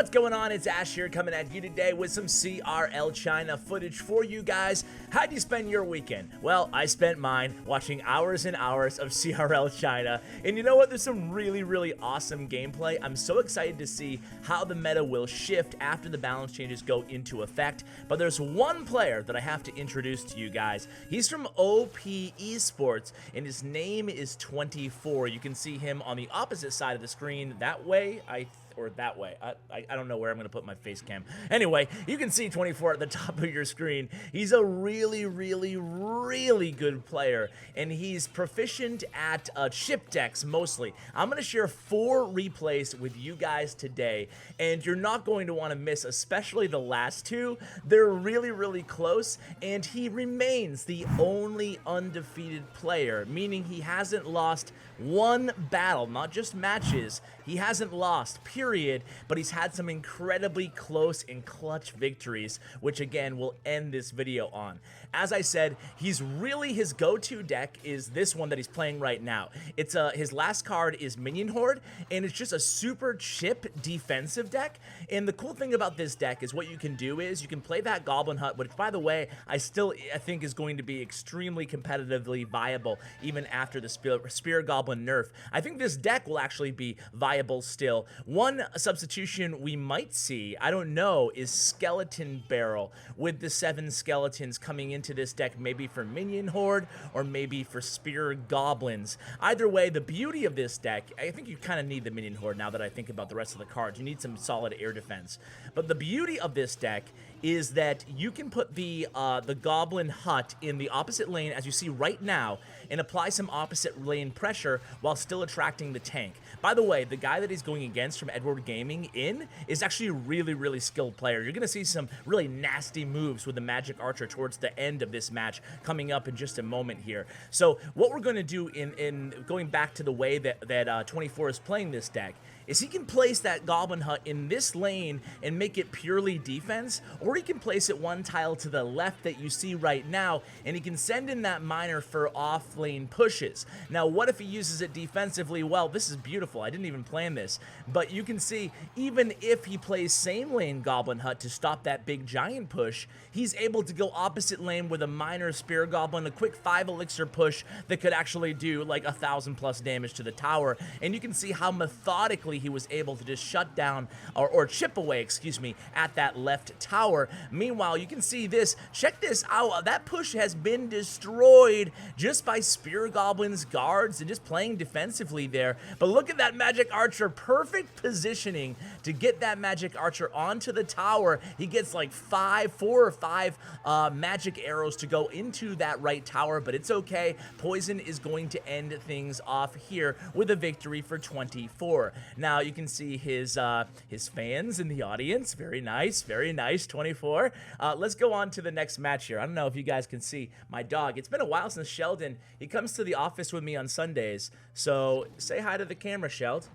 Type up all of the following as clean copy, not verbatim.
What's going on? It's Ash here coming at you today with some CRL China footage for you guys. How'd you spend your weekend? Well, I spent mine watching hours and hours of CRL China, and you know what? There's some really awesome gameplay. I'm so excited to see how the meta will shift after the balance changes go into effect, but there's one player that I have to introduce to you guys. He's from OP eSports, and his name is 24. You can see him on the opposite side of the screen that way, or that way. I don't know where I'm going to put my face cam. Anyway, you can see 24 at the top of your screen. He's a really good player, and he's proficient at chip decks mostly. I'm going to share 4 replays with you guys today, and you're not going to want to miss, especially the last 2. They're really close, and he remains the only undefeated player, meaning he hasn't lost one battle, not just matches. He hasn't lost, period, but he's had some incredibly close and clutch victories, which again will end this video on. As I said, his go-to deck is this one that he's playing right now. It's his last card is Minion Horde, and it's just a super chip defensive deck. And the cool thing about this deck is what you can do is you can play that Goblin Hut, which by the way, I think is going to be extremely competitively viable even after the Spear Goblin nerf. I think this deck will actually be viable still. One substitution we might see, I don't know, is Skeleton Barrel with the 7 skeletons coming into this deck, maybe for Minion Horde or maybe for Spear Goblins. Either way, the beauty of this deck, I think you kind of need the Minion Horde now that I think about the rest of the cards. You need some solid air defense. But the beauty of this deck is that you can put the Goblin Hut in the opposite lane, as you see right now, and apply some opposite lane pressure while still attracting the tank. By the way, the guy that he's going against from Edward Gaming is actually a really skilled player. You're going to see some really nasty moves with the Magic Archer towards the end of this match coming up in just a moment here. So what we're going to do in going back to the way that 24 is playing this deck is he can place that Goblin Hut in this lane and make it purely defense, or he can place it one tile to the left that you see right now, and he can send in that miner for off-lane pushes. Now, what if he uses it defensively? Well, this is beautiful. I didn't even plan this, but you can see even if he plays same lane Goblin Hut to stop that big giant push, he's able to go opposite lane with a miner Spear Goblin, a quick 5 elixir push that could actually do like 1,000+ damage to the tower, and you can see how methodically he was able to just shut down or chip away, excuse me, at that left tower. Meanwhile, you can see this. Check this out. That push has been destroyed just by Spear Goblin's guards and just playing defensively there. But look at that Magic Archer. Perfect positioning to get that Magic Archer onto the tower. He gets like 4 or 5 magic arrows to go into that right tower, but it's okay. Poison is going to end things off here with a victory for 24. Now you can see his fans in the audience. Very nice, 24. Let's go on to the next match here. I don't know if you guys can see my dog. It's been a while since Sheldon. He comes to the office with me on Sundays, so say hi to the camera, Sheld.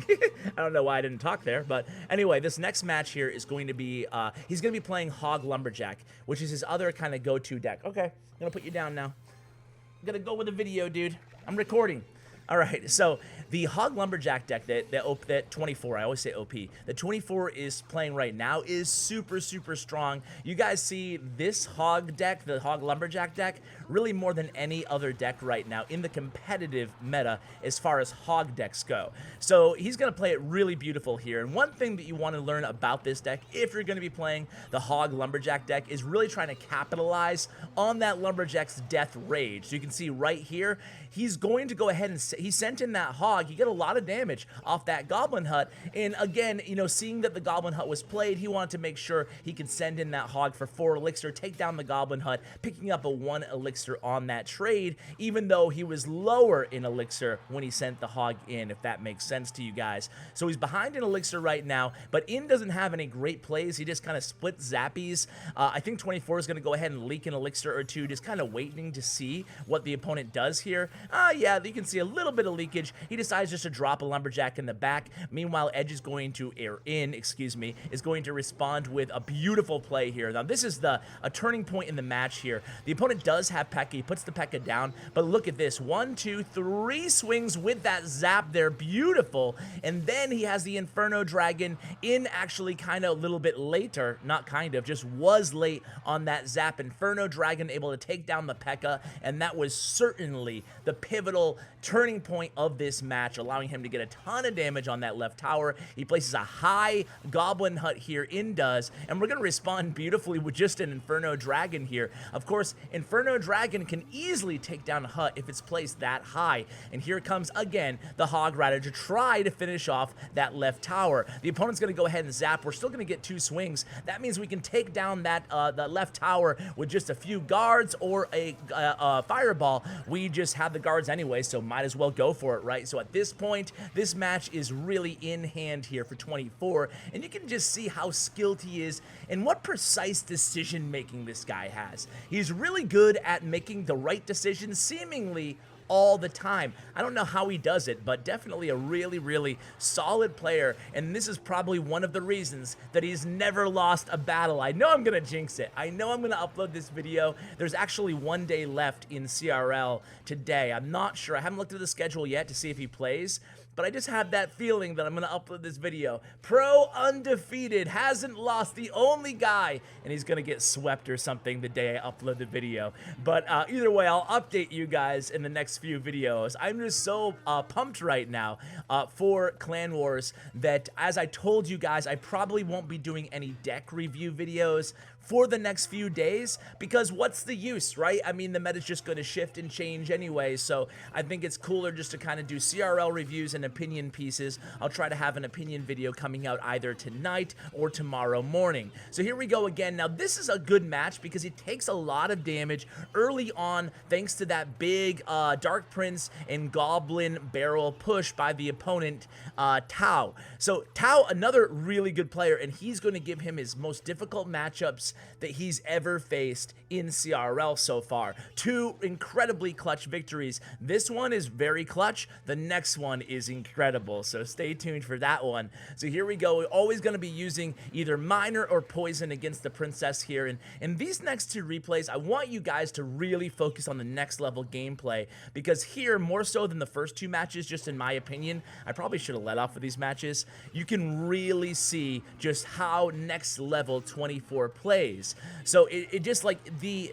I don't know why I didn't talk there, but anyway, this next match here is going to be, he's going to be playing Hog Lumberjack, which is his other kind of go-to deck. Okay, I'm going to put you down now. I'm going to go with the video, dude. I'm recording. All right, so the Hog Lumberjack deck that 24, I always say OP, that 24 is playing right now is super strong. You guys see this Hog deck, the Hog Lumberjack deck, really more than any other deck right now in the competitive meta as far as Hog decks go. So he's going to play it really beautiful here. And one thing that you want to learn about this deck, if you're going to be playing the Hog Lumberjack deck, is really trying to capitalize on that Lumberjack's death rage. So you can see right here, he's going to go ahead and he sent in that Hog. He got a lot of damage off that Goblin Hut. And again, you know, seeing that the Goblin Hut was played, he wanted to make sure he could send in that Hog for 4 elixir, take down the Goblin Hut, picking up a 1 elixir on that trade, even though he was lower in elixir when he sent the Hog in, if that makes sense to you guys. So he's behind in elixir right now, but In doesn't have any great plays. He just kind of split zappies. I think 24 is going to go ahead and leak an elixir or 2, just kind of waiting to see what the opponent does here. Yeah, you can see a little little bit of leakage. He decides just to drop a Lumberjack in the back. Meanwhile, Edge is going to, is going to respond with a beautiful play here. Now, this is a turning point in the match here. The opponent does have P.E.K.K.A. He puts the P.E.K.K.A. down, but look at this. 1, 2, 3 swings with that zap there. Beautiful. And then he has the Inferno Dragon in actually kind of a little bit later. Not kind of, just was late on that zap. Inferno Dragon able to take down the P.E.K.K.A. And that was certainly the pivotal turning point of this match, allowing him to get a ton of damage on that left tower. He places a high Goblin Hut here in does, and we're going to respond beautifully with just an Inferno Dragon here. Of course, Inferno Dragon can easily take down a hut if it's placed that high, and here comes again the Hog Rider to try to finish off that left tower. The opponent's going to go ahead and zap. We're still going to get 2 swings. That means we can take down that the left tower with just a few guards or a fireball. We just have the guards anyway, so might as well go for it, right? So at this point, this match is really in hand here for 24, and you can just see how skilled he is and what precise decision making this guy has. He's really good at making the right decisions seemingly all the time. I don't know how he does it, but definitely a really, really solid player, and this is probably one of the reasons that he's never lost a battle. I know I'm gonna jinx it. I know I'm gonna upload this video. There's actually 1 day left in CRL today. I'm not sure. I haven't looked at the schedule yet to see if he plays, but I just have that feeling that I'm going to upload this video. Pro Undefeated, hasn't lost, the only guy, and he's going to get swept or something the day I upload the video. But either way, I'll update you guys in the next few videos. I'm just so pumped right now for Clan Wars that, as I told you guys, I probably won't be doing any deck review videos for the next few days, because what's the use, right? I mean, the meta's just going to shift and change anyway, so I think it's cooler just to kind of do CRL reviews and opinion pieces. I'll try to have an opinion video coming out either tonight or tomorrow morning. So here we go again. Now, this is a good match because it takes a lot of damage early on thanks to that big Dark Prince and Goblin barrel push by the opponent, Tau. So Tau, another really good player, and he's going to give him his most difficult matchups that he's ever faced in CRL so far. 2 incredibly clutch victories. This one is very clutch. The next one is incredible, so stay tuned for that one. So here we go. We're always going to be using either Miner or Poison against the Princess here, and in these next 2 replays, I want you guys to really focus on the next level gameplay, because here, more so than the first 2 matches, just in my opinion, I probably should have let off with these matches, you can really see just how next level 24 plays. So it just like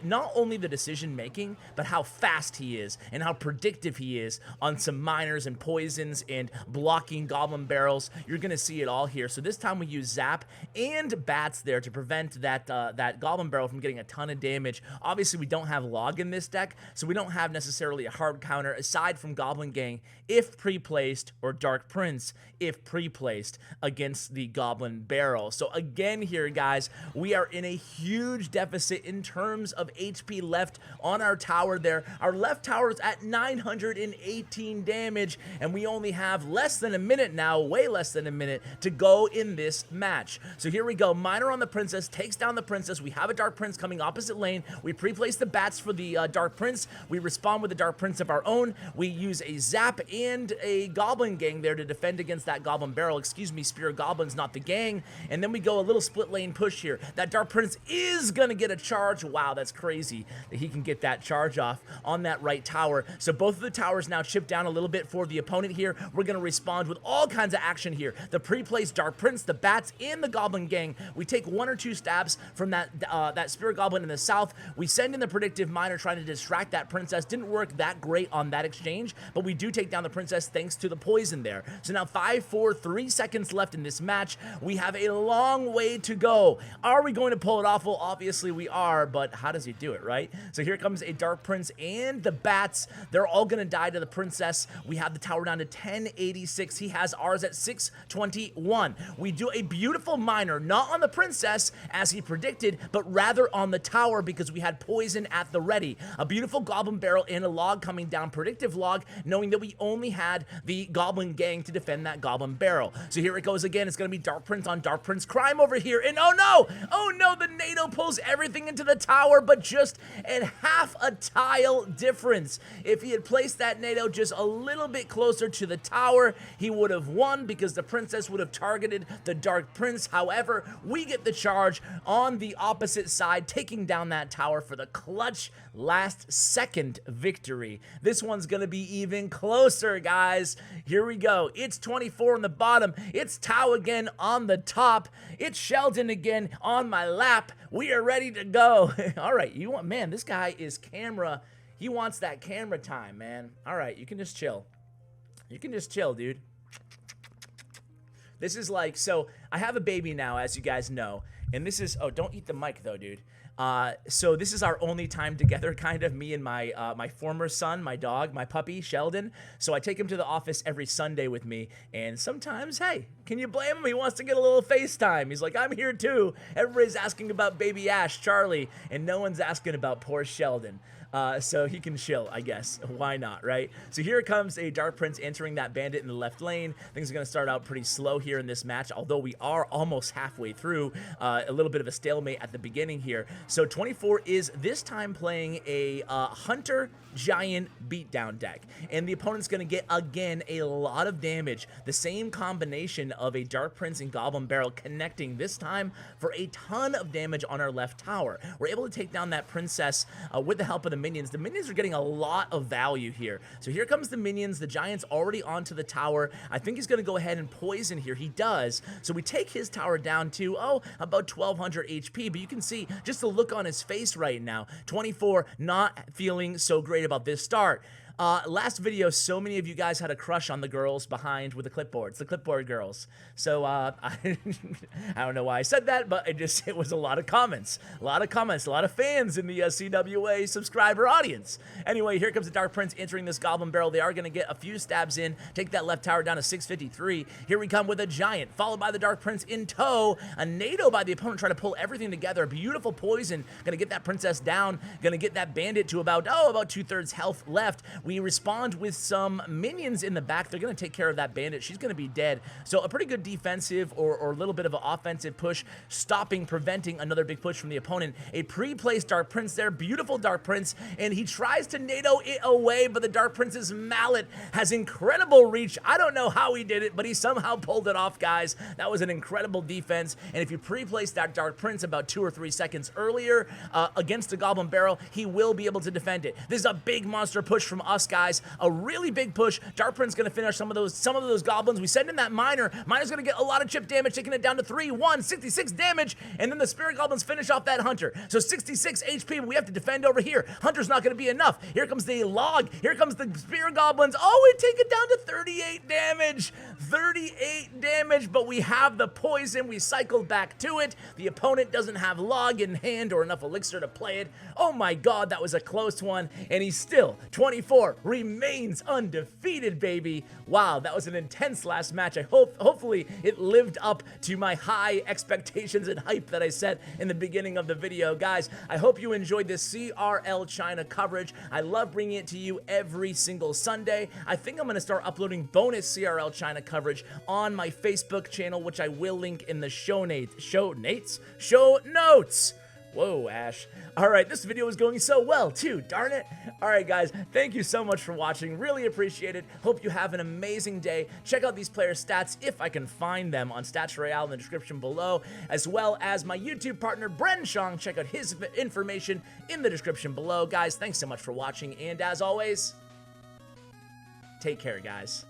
not only the decision making, but how fast he is and how predictive he is on some miners and poisons and blocking goblin barrels. You're gonna see it all here. So this time we use zap and bats there to prevent that goblin barrel from getting a ton of damage. Obviously we don't have log in this deck, so we don't have necessarily a hard counter aside from Goblin Gang if pre-placed, or Dark Prince if pre-placed against the goblin barrel. So again here, guys, we are in a huge deficit in terms of HP left on our tower there. Our left tower is at 918 damage, and we only have less than a minute now, way less than a minute, to go in this match. So here we go. Miner on the Princess, takes down the Princess. We have a Dark Prince coming opposite lane. We pre-place the bats for the Dark Prince. We respond with the Dark Prince of our own. We use a zap and a Goblin Gang there to defend against that Goblin Barrel. Excuse me, Spear Goblins, not the gang. And then we go a little split lane push here. That Dark Prince is gonna get a charge. Wow, that's crazy that he can get that charge off on that right tower. So both of the towers now chip down a little bit for the opponent here. We're gonna respond with all kinds of action here. The pre-placed Dark Prince, the bats, and the Goblin Gang. We take 1 or 2 stabs from that Spirit Goblin in the south. We send in the predictive miner trying to distract that Princess. Didn't work that great on that exchange, but we do take down the Princess thanks to the poison there. So now 5, 4, 3 seconds left in this match. We have a long way to go. Are we going to pull it off? Well, obviously we are, but how does he do it, right? So here comes a Dark Prince and the bats. They're all gonna die to the Princess. We have the tower down to 10 1086. He has ours at 621. We do a beautiful miner, not on the princess as he predicted, but rather on the tower because we had poison at the ready. A beautiful goblin barrel and a log coming down, predictive log, knowing that we only had the goblin gang to defend that goblin barrel. So here it goes again. It's going to be Dark Prince on Dark Prince crime over here. And oh no, the NATO pulls everything into the tower, but just at half a tile difference. If he had placed that NATO just a little bit closer to the tower, he would have won because the princess would have targeted the Dark Prince. However, we get the charge on the opposite side, taking down that tower for the clutch last second victory. This one's gonna be even closer, guys. Here we go. It's 24 on the bottom. It's Tao again on the top. It's Sheldon again on my lap. We are ready to go. All right, man, this guy is camera. He wants that camera time, man. All right, you can just chill. You can just chill, dude. This is like, so I have a baby now, as you guys know, and this is, oh, don't eat the mic though, dude. So this is our only time together, kind of, me and my my former son, my dog, my puppy, Sheldon. So I take him to the office every Sunday with me, and sometimes, hey, can you blame him? He wants to get a little FaceTime. He's like, I'm here too. Everybody's asking about baby Ash, Charlie, and no one's asking about poor Sheldon. So he can chill, I guess. Why not, right? So here comes a Dark Prince entering that bandit in the left lane. Things are going to start out pretty slow here in this match, although we are almost halfway through. A little bit of a stalemate at the beginning here. So 24 is this time playing a Hunter Giant beatdown deck, and the opponent's going to get, again, a lot of damage. The same combination of a Dark Prince and Goblin Barrel connecting this time for a ton of damage on our left tower. We're able to take down that princess with the help of the minions. The minions are getting a lot of value here. So here comes the minions. The Giant's already onto the tower. I think he's going to go ahead and poison here. He does. So we take his tower down to, oh, about 1200 HP, but you can see just the look on his face right now. 24 not feeling so great about this start. Last video, so many of you guys had a crush on the girls behind with the clipboards, the clipboard girls. So I don't know why I said that, but it was a lot of comments, a lot of fans in the CWA subscriber audience. Anyway, here comes the Dark Prince entering this Goblin Barrel. They are going to get a few stabs in, take that left tower down to 653. Here we come with a Giant, followed by the Dark Prince in tow. A NATO by the opponent trying to pull everything together. Beautiful poison, going to get that princess down, going to get that bandit to about 2/3 health left. We respond with some minions in the back. They're going to take care of that bandit. She's going to be dead. So a pretty good defensive or a little bit of an offensive push, stopping, preventing another big push from the opponent. A pre-placed Dark Prince there. Beautiful Dark Prince. And he tries to NATO it away, but the Dark Prince's mallet has incredible reach. I don't know how he did it, but he somehow pulled it off, guys. That was an incredible defense. And if you pre-place that Dark Prince about 2 or 3 seconds earlier against the Goblin Barrel, he will be able to defend it. This is a big monster push from us, guys. A really big push. Dark Prince gonna finish some of those goblins. We send in that miner. Miner's gonna get a lot of chip damage, taking it down to 66 damage, and then the spirit goblins finish off that hunter. So 66 HP, but we have to defend over here. Hunter's not gonna be enough. Here comes the log. Here comes the spirit goblins. Oh, we take it down to 38 damage. 38 damage, but we have the poison. We cycled back to it. The opponent doesn't have log in hand or enough elixir to play it. Oh my god, that was a close one, and he's still 24. Remains undefeated, baby. Wow, that was an intense last match. Hopefully it lived up to my high expectations and hype that I set in the beginning of the video. Guys, I hope you enjoyed this CRL China coverage. I love bringing it to you every single Sunday. I think I'm going to start uploading bonus CRL China coverage on my Facebook channel, which I will link in the show notes. Whoa, Ash. All right, this video is going so well, too. Darn it. All right, guys, thank you so much for watching. Really appreciate it. Hope you have an amazing day. Check out these players' stats, if I can find them, on Stats Royale in the description below, as well as my YouTube partner, Bren Chong. Check out his information in the description below. Guys, thanks so much for watching, and as always, take care, guys.